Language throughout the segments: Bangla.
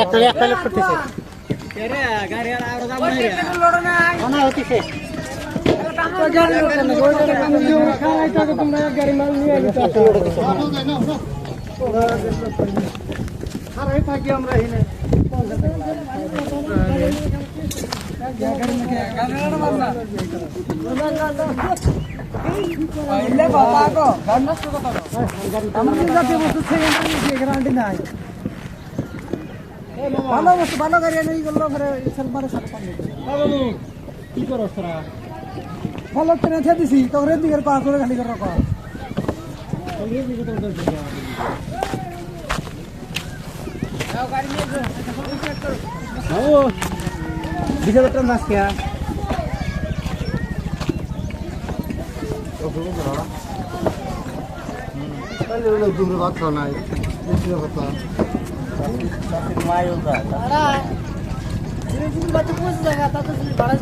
একটা লোক করতেছে গাড়ি আর আরো দাম নাই না হইতেছে গাড়ি মাল নিয়ে থাকি আমরা এখানে ভালো গাড়ি নেই কি করো তোরা ভালো ট্রেনে দিছি তোর দিকের পা করে খালি করে রাখো bisa betul mas ya kalau udah dulu waktu naik bisa betul tapi mayu kan ini juga batu pun sudah kata tuh sini barat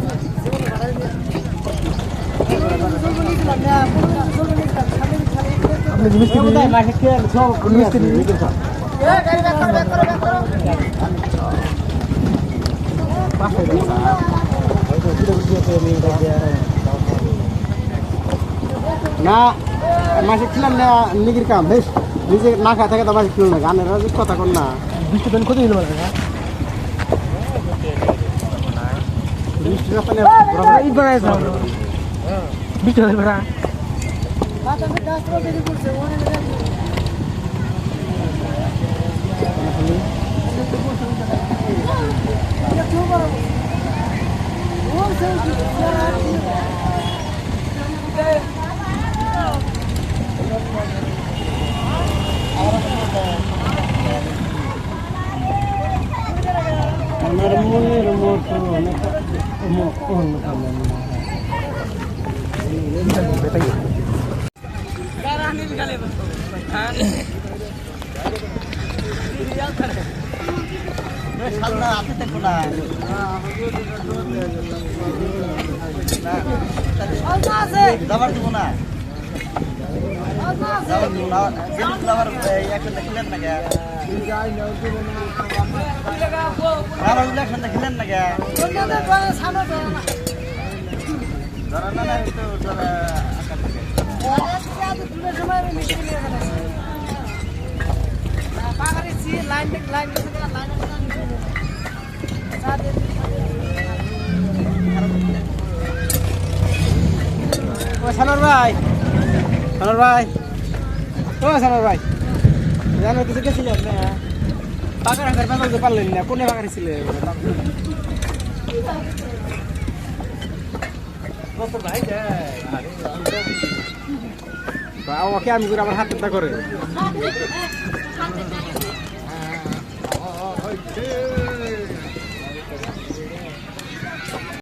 না মাসে ছিলাম না নিজের কাম বেশ নিজে না খায় থাকে তো মাসে ছিল না গানের কথা কর না বৃষ্টি দিন কোথায় দিল বৃষ্টি Sanor ভাই ও সানোর ভাই জানো কিছু গেছিলেন না পাকা রাখার পাগল পারলেন না কোনে পাকা ছিলে ভাই ওকে আমি করে আমার হাতটা করে